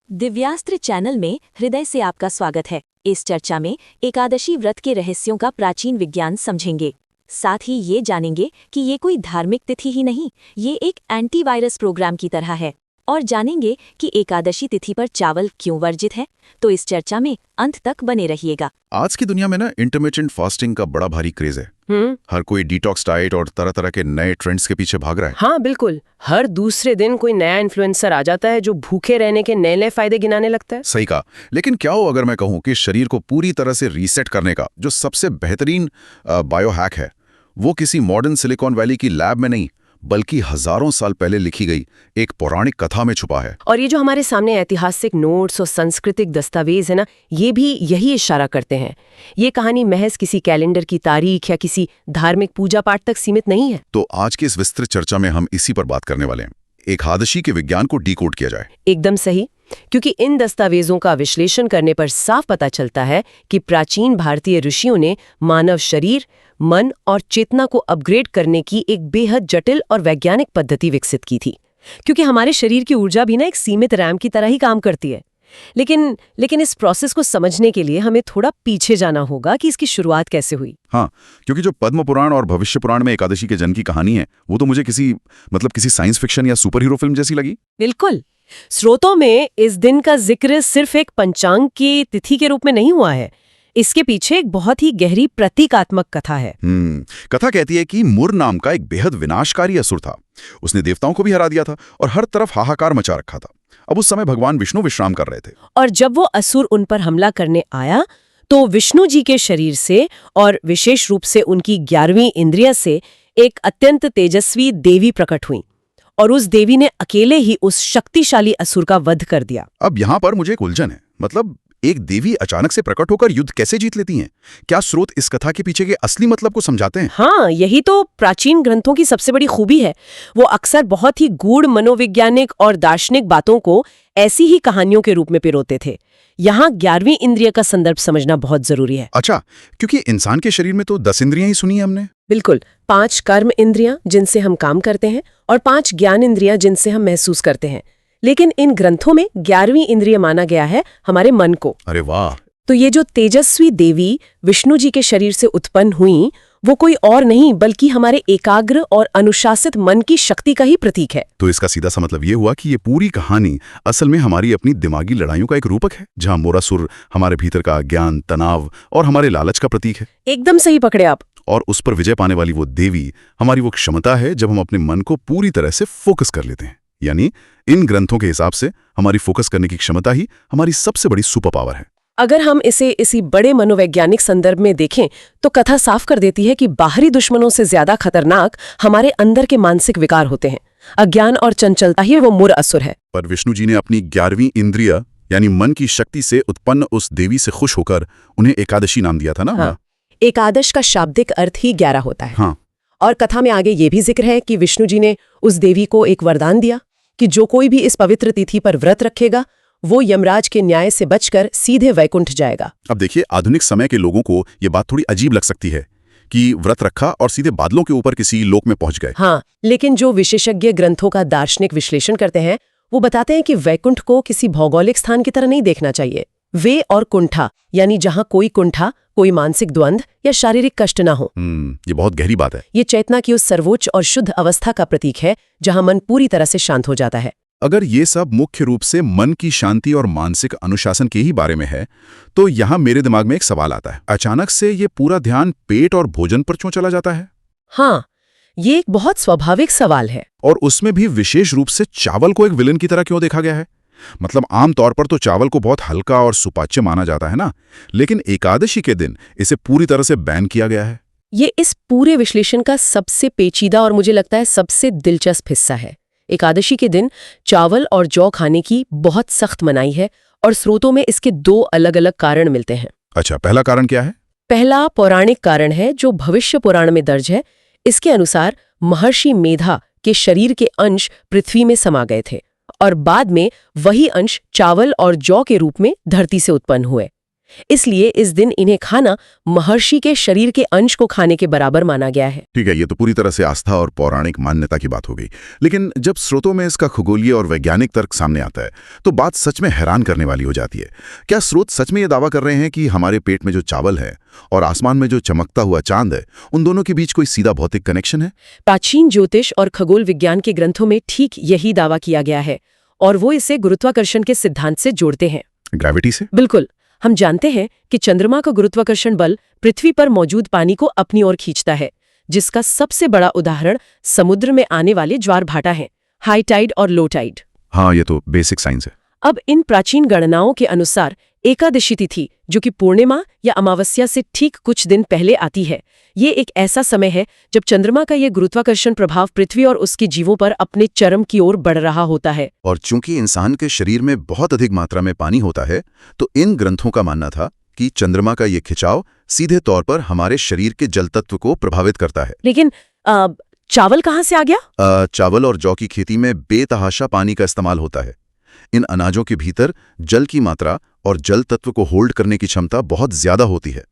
Divyastra channel में हृदय से आपका स्वागत है। इस चर्चा में एकादशी व्रत के रहस्यों का प्राचीन विज्ञान समझेंगे। साथ ही ये जानेंगे कि ये कोई धार्मिक तिथि ही नहीं, ये एक एंटीवायरस प्रोग्राम की तरह है। और जानेंगे कि एकादशी तिथि पर चावल क्यों वर्जित है। तो इस चर्चा में अंत तक बने रहिएगा। आज की दुनिया में ना इंटरमिटेंट फास्टिंग का बड़ा भारी क्रेज है। हर कोई डिटॉक्स डाइट और तरह तरह के नए ट्रेंड्स के पीछे भाग रहा है। हाँ बिल्कुल, हर दूसरे दिन कोई नया इन्फ्लुएंसर आ जाता है जो भूखे रहने के नए नए फायदे गिनाने लगता है। सही कहा। लेकिन क्या हो अगर मैं कहूँ कि शरीर को पूरी तरह से रीसेट करने का जो सबसे बेहतरीन बायोहैक है वो किसी मॉडर्न सिलिकॉन वैली की लैब में नहीं बल्कि हजारों साल पहले लिखी गई एक पौराणिक कथा में छुपा है। और ये जो हमारे सामने ऐतिहासिक नोट्स और सांस्कृतिक दस्तावेज है ना, ये भी यही इशारा करते हैं। ये कहानी महज किसी कैलेंडर की तारीख या किसी धार्मिक पूजा पाठ तक सीमित नहीं है। तो आज की इस विस्तृत चर्चा में हम इसी पर बात करने वाले हैं। एकादशी के विज्ञान को डिकोड किया जाए। एकदम सही, क्योंकि इन दस्तावेजों का विश्लेषण करने पर साफ पता चलता है कि प्राचीन भारतीय ऋषियों ने मानव शरीर, मन और चेतना को अपग्रेड करने की एक बेहद जटिल और वैज्ञानिक पद्धति विकसित की थी। क्योंकि हमारे शरीर की ऊर्जा भी ना एक सीमित रैम की तरह ही काम करती है। लेकिन इस प्रोसेस को समझने के लिए हमें थोड़ा पीछे जाना होगा कि इसकी शुरुआत कैसे हुई। हाँ, क्योंकि जो पद्म पुराण और भविष्य पुराण में एकादशी के जन्म की कहानी है वो तो मुझे किसी साइंस फिक्शन या सुपर हीरो फिल्म जैसी लगी। बिल्कुल, स्रोतों में इस दिन का जिक्र सिर्फ एक पंचांग की तिथि के रूप में नहीं हुआ है। इसके पीछे एक बहुत ही गहरी प्रतीकात्मक कथा है। कथा कहती है कि मुर नाम का एक बेहद विनाशकारी असुर था। उसने देवताओं को भी हरा दिया था और हर तरफ हाहाकार मचा रखा था। अब उस समय भगवान विष्णु विश्राम कर रहे थे और जब वो असुर उन पर हमला करने आया तो विष्णु जी के शरीर से और विशेष रूप से उनकी 11वीं इंद्रिय से एक अत्यंत तेजस्वी देवी प्रकट हुई और उस देवी ने अकेले ही उस शक्तिशाली असुर का वध कर दिया। अब यहाँ पर मुझे एक उलझन है। मतलब एक देवी अचानक से प्रकट होकर युद्ध कैसे जीत लेती हैं? क्या स्रोत इस कथा के पीछे के असली मतलब को समझाते हैं? हाँ, यही तो प्राचीन ग्रंथों की सबसे बड़ी खूबी है। वो अक्सर बहुत ही गूढ़ मनोवैज्ञानिक और दार्शनिक बातों को ऐसी ही कहानियों के रूप में पिरोते थे। यहाँ 11वीं इंद्रिय का संदर्भ समझना बहुत जरूरी है। अच्छा, क्योंकि इंसान के शरीर में तो 10 इंद्रियां ही सुनी है हमने। बिल्कुल, 5 कर्म इंद्रियां जिनसे हम काम करते हैं और 5 ज्ञान इंद्रियां जिनसे हम महसूस करते हैं। लेकिन इन ग्रंथों में 11वीं इंद्रिय माना गया है हमारे मन को। अरे वाह! तो ये जो तेजस्वी देवी विष्णु जी के शरीर से उत्पन्न हुई वो कोई और नहीं बल्कि हमारे एकाग्र और अनुशासित मन की शक्ति का ही प्रतीक है। तो इसका सीधा सा मतलब ये हुआ कि ये पूरी कहानी असल में हमारी अपनी दिमागी लड़ाइयों का एक रूपक है, जहां मोरासुर हमारे भीतर का ज्ञान, तनाव और हमारे लालच का प्रतीक है। एकदम सही पकड़े आप। और उस पर विजय पाने वाली वो देवी हमारी वो क्षमता है जब हम अपने मन को पूरी तरह से फोकस कर लेते हैं। यानी इन ग्रंथों के हिसाब से हमारी फोकस करने की क्षमता ही हमारी सबसे बड़ी सुपर पावर है। अगर हम इसे इसी बड़े मनोवैज्ञानिक संदर्भ में देखें तो कथा साफ कर देती है कि बाहरी दुश्मनों से ज्यादा खतरनाक हमारे अंदर के मानसिक विकार होते हैं। अज्ञान और चंचलता ही वो मुर असुर है। पर विष्णु जी ने अपनी 11वीं इंद्रिय यानी मन की शक्ति से उत्पन्न उस देवी से खुश होकर उन्हें एकादशी नाम दिया था ना। हाँ, एकादश का शाब्दिक अर्थ ही 11 होता है। हाँ। और कथा में आगे ये भी जिक्र है कि विष्णु जी ने उस देवी को एक वरदान दिया कि जो कोई भी इस पवित्र तिथि पर व्रत रखेगा वो यमराज के न्याय से बचकर सीधे वैकुंठ जाएगा। अब देखिए, आधुनिक समय के लोगों को ये बात थोड़ी अजीब लग सकती है कि व्रत रखा और सीधे बादलों के ऊपर किसी लोक में पहुंच गए। हाँ, लेकिन जो विशेषज्ञ ग्रंथों का दार्शनिक विश्लेषण करते हैं वो बताते हैं कि वैकुंठ को किसी भौगोलिक स्थान की तरह नहीं देखना चाहिए। वे और कुंठा यानी जहाँ कोई कुंठा, कोई मानसिक द्वंद्व या शारीरिक कष्ट ना हो। ये बहुत गहरी बात है। ये चेतना की उस सर्वोच्च और शुद्ध अवस्था का प्रतीक है जहाँ मन पूरी तरह से शांत हो जाता है। अगर ये सब मुख्य रूप से मन की शांति और मानसिक अनुशासन के ही बारे में है तो यहाँ मेरे दिमाग में एक सवाल आता है। अचानक से ये पूरा ध्यान पेट और भोजन पर क्यों चला जाता है? हाँ, ये एक बहुत स्वाभाविक सवाल है। और उसमें भी विशेष रूप से चावल को एक विलेन की तरह क्यों देखा गया है? मतलब आमतौर पर तो चावल को बहुत हल्का और सुपाच्य माना जाता है ना, लेकिन एकादशी के दिन इसे पूरी तरह से बैन किया गया है। ये इस पूरे विश्लेषण का सबसे पेचीदा और मुझे लगता है सबसे दिलचस्प हिस्सा है। एकादशी के दिन चावल और जौ खाने की बहुत सख्त मनाही है और स्रोतों में इसके 2 अलग-अलग कारण मिलते हैं। अच्छा, पहला कारण क्या है? पहला पौराणिक कारण है जो भविष्य पुराण में दर्ज है। इसके अनुसार महर्षि मेधा के शरीर के अंश पृथ्वी में समा गए थे और बाद में वही अंश चावल और जौ के रूप में धरती से उत्पन्न हुए। इसलिए इस दिन इन्हें खाना महर्षि के शरीर के अंश को खाने के बराबर माना गया है। ठीक है, ये तो पूरी तरह से आस्था और पौराणिक मान्यता की बात हो गई। लेकिन जब स्रोतों में इसका खगोलीय और वैज्ञानिक तर्क सामने आता है तो बात सच में हैरान करने वाली हो जाती है। क्या स्रोत सच में ये दावा कर रहे हैं कि हमारे पेट में जो चावल है और आसमान में जो चमकता हुआ चांद है, उन दोनों के बीच कोई सीधा भौतिक कनेक्शन है? प्राचीन ज्योतिष और खगोल विज्ञान के ग्रंथों में ठीक यही दावा किया गया है, और वो इसे गुरुत्वाकर्षण के सिद्धांत से जोड़ते हैं। ग्रेविटी से? बिल्कुल। हम जानते हैं कि चंद्रमा का गुरुत्वाकर्षण बल पृथ्वी पर मौजूद पानी को अपनी ओर खींचता है, जिसका सबसे बड़ा उदाहरण समुद्र में आने वाले ज्वार भाटा है, हाई टाइड और लो टाइड। हाँ, ये तो बेसिक साइंस है। अब इन प्राचीन गणनाओं के अनुसार एकादशी तिथि, जो कि पूर्णिमा या अमावस्या से ठीक कुछ दिन पहले आती है, ये एक ऐसा समय है जब चंद्रमा का ये गुरुत्वाकर्षण प्रभाव पृथ्वी और उसके जीवों पर अपने चरम की ओर बढ़ रहा होता है। और चूंकि इंसान के शरीर में बहुत अधिक मात्रा में पानी होता है, तो इन ग्रंथों का मानना था कि चंद्रमा का ये खिंचाव सीधे तौर पर हमारे शरीर के जल तत्व को प्रभावित करता है। लेकिन चावल कहाँ से आ गया? चावल और जौ की खेती में बेतहाशा पानी का इस्तेमाल होता है। इन अनाजों के भीतर जल की मात्रा और जल तत्व को होल्ड करने की क्षमता बहुत ज्यादा होती है,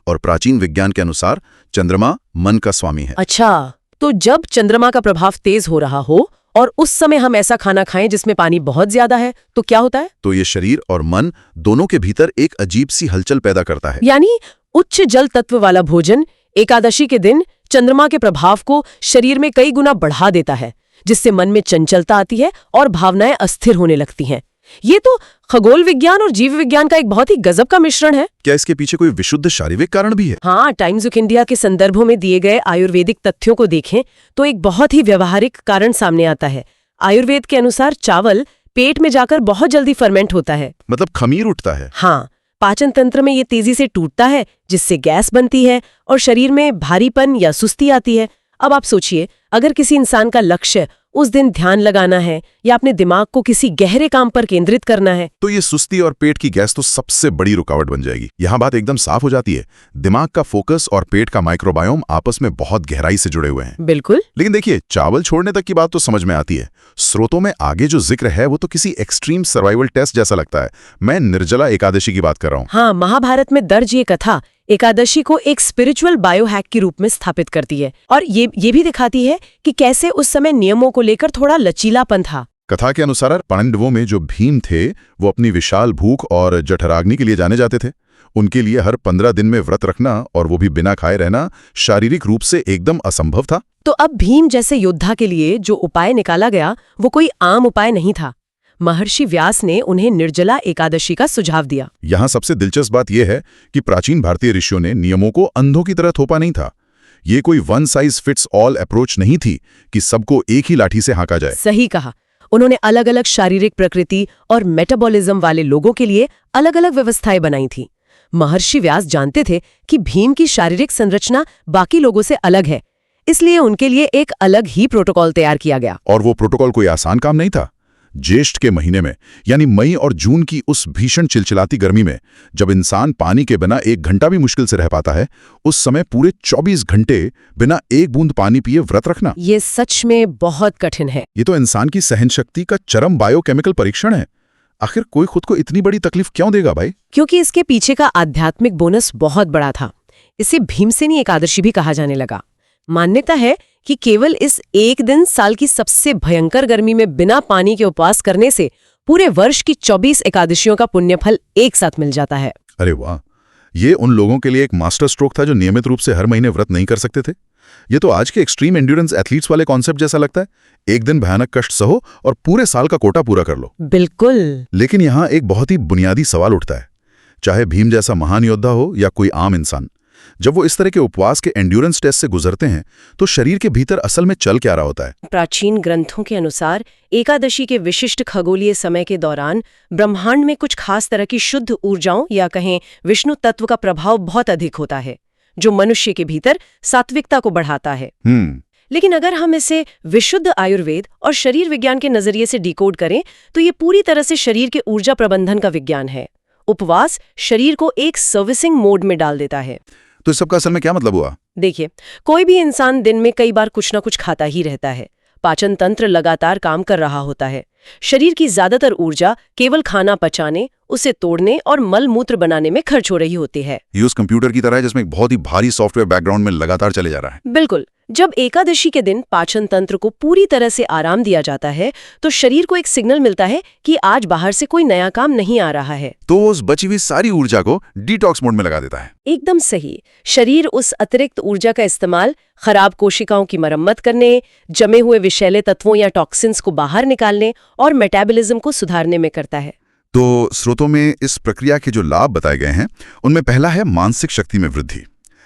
और प्राचीन विज्ञान के अनुसार चंद्रमा मन का स्वामी है। अच्छा, तो जब चंद्रमा का प्रभाव तेज हो रहा हो और उस समय हम ऐसा खाना खाएं जिसमें पानी बहुत ज्यादा है, तो क्या होता है? तो ये शरीर और मन दोनों के भीतर एक अजीब सी हलचल पैदा करता है। यानी उच्च जल तत्व वाला भोजन एकादशी के दिन चंद्रमा के प्रभाव को शरीर में कई गुना बढ़ा देता है, जिससे मन में चंचलता आती है और भावनाएं अस्थिर होने लगती हैं। ये तो खगोल विज्ञान और जीव विज्ञान का एक बहुत ही गजब का मिश्रण है। क्या इसके पीछे कोई विशुद्ध शारीरिक कारण भी है? हाँ, टाइम्स ऑफ इंडिया के संदर्भों में दिए गए आयुर्वेदिक तथ्यों को देखें तो एक बहुत ही व्यवहारिक कारण सामने आता है। आयुर्वेद के अनुसार चावल पेट में जाकर बहुत जल्दी फर्मेंट होता है। मतलब खमीर उठता है? हाँ, पाचन तंत्र में ये तेजी से टूटता है, जिससे गैस बनती है और शरीर में भारीपन या सुस्ती आती है। अब आप सोचिए, अगर किसी इंसान का लक्ष्य उस दिन ध्यान लगाना है या अपने दिमाग को किसी गहरे काम पर केंद्रित करना है, तो ये सुस्ती और पेट की गैस तो सबसे बड़ी रुकावट बन जाएगी। यहाँ बात एकदम साफ हो जाती है, दिमाग का फोकस और पेट का माइक्रोबायोम आपस में बहुत गहराई से जुड़े हुए हैं। बिल्कुल। लेकिन देखिए, चावल छोड़ने तक की बात तो समझ में आती है। स्रोतों में आगे जो जिक्र है वो तो किसी एक्सट्रीम सर्वाइवल टेस्ट जैसा लगता है। मैं निर्जला एकादशी की बात कर रहा हूँ। हाँ, महाभारत में दर्ज ये कथा एकादशी को एक स्पिरिचुअल बायोहैक के रूप में स्थापित करती है, और ये भी दिखाती है कि कैसे उस समय नियमों को लेकर थोड़ा लचीलापन था। कथा के अनुसार पांडवों में जो भीम थे, वो अपनी विशाल भूख और जठराग्नि के लिए जाने जाते थे। उनके लिए हर 15 दिन में व्रत रखना, और वो भी बिना खाए रहना, शारीरिक रूप से एकदम असंभव था। तो अब भीम जैसे योद्धा के लिए जो उपाय निकाला गया वो कोई आम उपाय नहीं था। महर्षि व्यास ने उन्हें निर्जला एकादशी का सुझाव दिया। यहाँ सबसे दिलचस्प बात यह है कि प्राचीन भारतीय ऋषियों ने नियमों को अंधों की तरह थोपा नहीं था। ये कोई one size fits all approach नहीं थी कि सबको एक ही लाठी से हाँका जाए। सही कहा। उन्होंने अलग अलग शारीरिक प्रकृति और मेटाबॉलिज्म वाले लोगों के लिए अलग अलग व्यवस्थाएं बनाई थी। महर्षि व्यास जानते थे कि भीम की शारीरिक संरचना बाकी लोगों से अलग है, इसलिए उनके लिए एक अलग ही प्रोटोकॉल तैयार किया गया। और वो प्रोटोकॉल कोई आसान काम नहीं था। ज्येष्ठ के महीने में, यानी मई और जून की उस भीषण चिलचिलाती गर्मी में, जब इंसान पानी के बिना 1 घंटा भी मुश्किल से रह पाता है, उस समय पूरे 24 घंटे बिना एक बूंद पानी पिए व्रत रखना, ये सच में बहुत कठिन है। ये तो इंसान की सहनशक्ति का चरम बायोकेमिकल परीक्षण है। आखिर कोई खुद को इतनी बड़ी तकलीफ क्यों देगा भाई? क्योंकि इसके पीछे का आध्यात्मिक बोनस बहुत बड़ा था। इसे भीमसेनी एकादशी भी कहा जाने लगा। मान्यता है कि केवल इस एक दिन साल की सबसे भयंकर गर्मी में बिना पानी के उपवास करने से पूरे वर्ष की 24 एकादशियों का पुण्यफल एक साथ मिल जाता है। अरे वाह, ये उन लोगों के लिए एक मास्टर स्ट्रोक था जो नियमित रूप से हर महीने व्रत नहीं कर सकते थे। ये तो आज के एक्सट्रीम एंड्योरेंस एथलीट्स वाले कॉन्सेप्ट जैसा लगता है। एक दिन भयानक कष्ट सहो और पूरे साल का कोटा पूरा कर लो। बिल्कुल। लेकिन यहाँ एक बहुत ही बुनियादी सवाल उठता है, चाहे भीम जैसा महान योद्धा हो या कोई आम इंसान, जब वो इस तरह के उपवास के एंड्योरेंस टेस्ट से गुजरते हैं तो शरीर के भीतर असल में चल क्या रहा होता है? प्राचीन ग्रंथों के अनुसार एकादशी के विशिष्ट खगोलीय समय के दौरान ब्रह्मांड में कुछ खास तरह की शुद्ध ऊर्जाओं या कहें विष्णु तत्व का प्रभाव बहुत अधिक होता है, जो मनुष्य के भीतर सात्विकता को बढ़ाता है। लेकिन अगर हम इसे विशुद्ध आयुर्वेद और शरीर विज्ञान के नजरिए से डिकोड करें तो ये पूरी तरह से शरीर के ऊर्जा प्रबंधन का विज्ञान है। उपवास शरीर को एक सर्विसिंग मोड में डाल देता है। तो इस सबका असल में क्या मतलब हुआ? देखिए, कोई भी इंसान दिन में कई बार कुछ ना कुछ खाता ही रहता है। पाचन तंत्र लगातार काम कर रहा होता है, शरीर की ज्यादातर ऊर्जा केवल खाना पचाने, उसे तोड़ने और मल मूत्र बनाने में खर्च हो रही होती है। ये उस कंप्यूटर की तरह है जिसमें एक बहुत ही भारी सॉफ्टवेयर बैकग्राउंड में लगातार चले जा रहा है। बिल्कुल। जब एकादशी के दिन पाचन तंत्र को पूरी तरह से आराम दिया जाता है तो शरीर को एक सिग्नल मिलता है कि आज बाहर से कोई नया काम नहीं आ रहा है। तो उस बची हुई सारी ऊर्जा को डिटॉक्स मोड में लगा देता है। एकदम सही। शरीर उस अतिरिक्त ऊर्जा का इस्तेमाल खराब कोशिकाओं की मरम्मत करने, जमे हुए विषैले तत्वों या टॉक्सिन्स को बाहर निकालने और मेटाबॉलिज्म को सुधारने में करता है। तो स्रोतों में इस प्रक्रिया के जो लाभ बताए गए हैं उनमें पहला है मानसिक शक्ति में वृद्धि।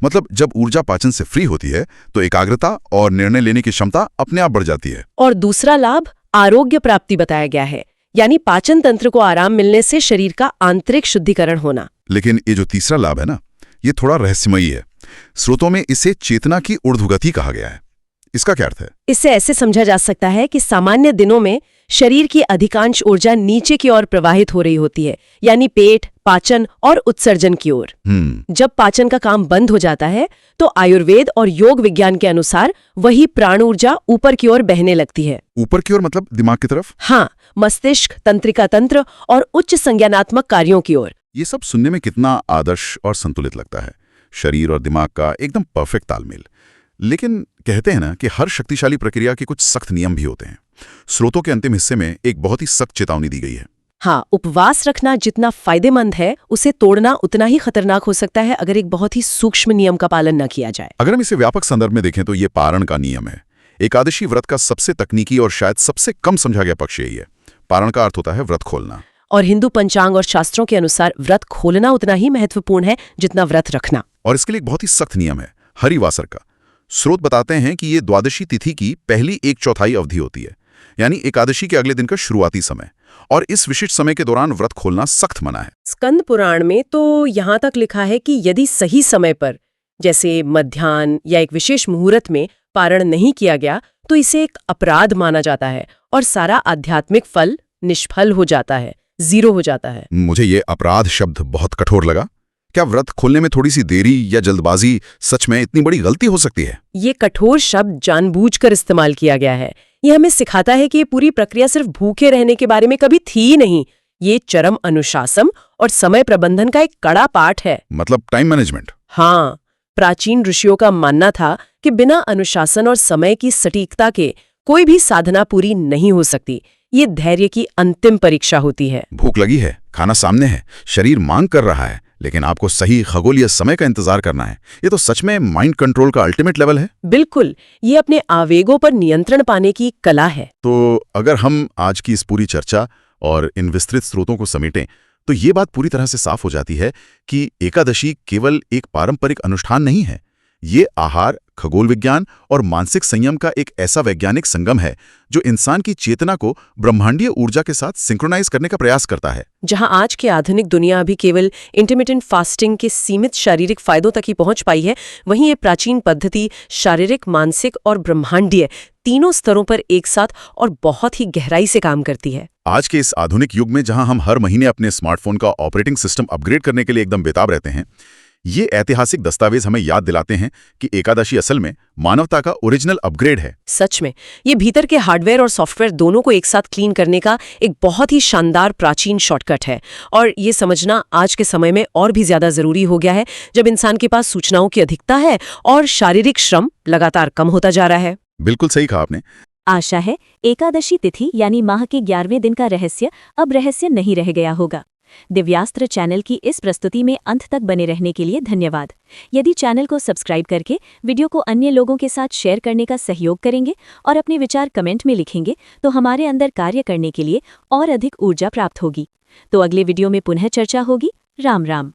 मतलब जब ऊर्जा पाचन से फ्री होती है तो एकाग्रता और निर्णय लेने की क्षमता अपने आप बढ़ जाती है। और दूसरा लाभ आरोग्य प्राप्ति बताया गया है, यानी पाचन तंत्र को आराम मिलने से शरीर का आंतरिक शुद्धिकरण होना। लेकिन ये जो तीसरा लाभ है ना, ये थोड़ा रहस्यमयी है। स्रोतों में इसे चेतना की ऊर्ध्वगति कहा गया है। इसका क्या अर्थ है? इससे ऐसे समझा जा सकता है कि सामान्य दिनों में शरीर की अधिकांश ऊर्जा नीचे की ओर प्रवाहित हो रही होती है, यानी पेट, पाचन और उत्सर्जन की ओर। जब पाचन का काम बंद हो जाता है तो आयुर्वेद और योग विज्ञान के अनुसार वही प्राण ऊर्जा ऊपर की ओर बहने लगती है। ऊपर की ओर मतलब दिमाग की तरफ? हाँ, मस्तिष्क, तंत्रिका तंत्र और उच्च संज्ञानात्मक कार्यों की ओर। ये सब सुनने में कितना आदर्श और संतुलित लगता है, शरीर और दिमाग का एकदम परफेक्ट तालमेल। लेकिन कहते हैं ना कि हर शक्तिशाली प्रक्रिया के कुछ सख्त नियम भी होते हैं। स्रोतों के अंतिम हिस्से में एक बहुत ही सख्त चेतावनी दी गई है। हाँ, उपवास रखना जितना फायदेमंद है उसे तोड़ना उतना ही खतरनाक हो सकता है अगर एक बहुत ही सूक्ष्म नियम का पालन न किया जाए। अगर हम इसे व्यापक संदर्भ में देखें तो ये पारण का नियम है। एकादशी व्रत का सबसे तकनीकी और शायद सबसे कम समझा गया पक्ष यही है। पारण का अर्थ होता है व्रत खोलना। और हिंदू पंचांग और शास्त्रों के अनुसार व्रत खोलना उतना ही महत्वपूर्ण है जितना व्रत रखना। और इसके लिए एक बहुत ही सख्त नियम है, हरिवासर का। स्रोत बताते हैं कि ये द्वादशी तिथि की पहली 1/4 अवधि होती है, यानी एकादशी के अगले दिन का शुरुआती समय। और इस विशिष्ट समय के दौरान व्रत खोलना सख्त मना है। स्कंद पुराण में तो यहाँ तक लिखा है कि यदि सही समय पर, जैसे मध्याह्न या एक विशेष मुहूर्त में पारण नहीं किया गया तो इसे एक अपराध माना जाता है और सारा आध्यात्मिक फल निष्फल हो जाता है, 0 हो जाता है। मुझे ये अपराध शब्द बहुत कठोर लगा। क्या व्रत खोलने में थोड़ी सी देरी या जल्दबाजी सच में इतनी बड़ी गलती हो सकती है? ये कठोर शब्द जानबूझकर इस्तेमाल किया गया है। ये हमें सिखाता है कि ये पूरी प्रक्रिया सिर्फ भूखे रहने के बारे में कभी थी ही नहीं। ये चरम अनुशासन और समय प्रबंधन का एक कड़ा पाठ है। मतलब टाइम मैनेजमेंट। हाँ, प्राचीन ऋषियों का मानना था कि बिना अनुशासन और समय की सटीकता के कोई भी साधना पूरी नहीं हो सकती। ये धैर्य की अंतिम परीक्षा होती है। भूख लगी है, खाना सामने है, शरीर मांग कर रहा है, लेकिन आपको सही खगोलीय समय का इंतजार करना है। ये तो सच में माइंड कंट्रोल का अल्टीमेट लेवल है। बिल्कुल, ये अपने आवेगों पर नियंत्रण पाने की कला है। तो अगर हम आज की इस पूरी चर्चा और इन विस्तृत स्रोतों को समेटें तो ये बात पूरी तरह से साफ हो जाती है कि एकादशी केवल एक पारंपरिक अनुष्ठान नहीं है। ये आहार, खगोल विज्ञान और मानसिक संयम का एक ऐसा वैज्ञानिक संगम है जो इंसान की चेतना को ब्रह्मांडीय ऊर्जा के साथ सिंक्रोनाइज करने का प्रयास करता है। जहां आज की आधुनिक दुनिया अभी केवल इंटरमिटेंट फास्टिंग के सीमित शारीरिक फायदों तक ही पहुंच पाई है, वहीं ये प्राचीन पद्धति शारीरिक, मानसिक और ब्रह्मांडीय तीनों स्तरों पर एक साथ और बहुत ही गहराई से काम करती है। आज के इस आधुनिक युग में जहां हम हर महीने अपने स्मार्टफोन का ऑपरेटिंग सिस्टम अपग्रेड करने के लिए एकदम बेताब रहते हैं, ये ऐतिहासिक दस्तावेज हमें याद दिलाते हैं कि एकादशी असल में मानवता का ओरिजिनल अपग्रेड है। सच में, ये भीतर के हार्डवेयर और सॉफ्टवेयर दोनों को एक साथ क्लीन करने का एक बहुत ही शानदार प्राचीन शॉर्टकट है। और ये समझना आज के समय में और भी ज्यादा जरूरी हो गया है, जब इंसान के पास सूचनाओं की अधिकता है और शारीरिक श्रम लगातार कम होता जा रहा है। बिल्कुल सही कहा आपने। आशा है एकादशी तिथि यानी माह के 11वें दिन का रहस्य अब रहस्य नहीं रह गया होगा। दिव्यास्त्र चैनल की इस प्रस्तुति में अंत तक बने रहने के लिए धन्यवाद। यदि चैनल को सब्सक्राइब करके वीडियो को अन्य लोगों के साथ शेयर करने का सहयोग करेंगे और अपने विचार कमेंट में लिखेंगे तो हमारे अंदर कार्य करने के लिए और अधिक ऊर्जा प्राप्त होगी। तो अगले वीडियो में पुनः चर्चा होगी। राम राम।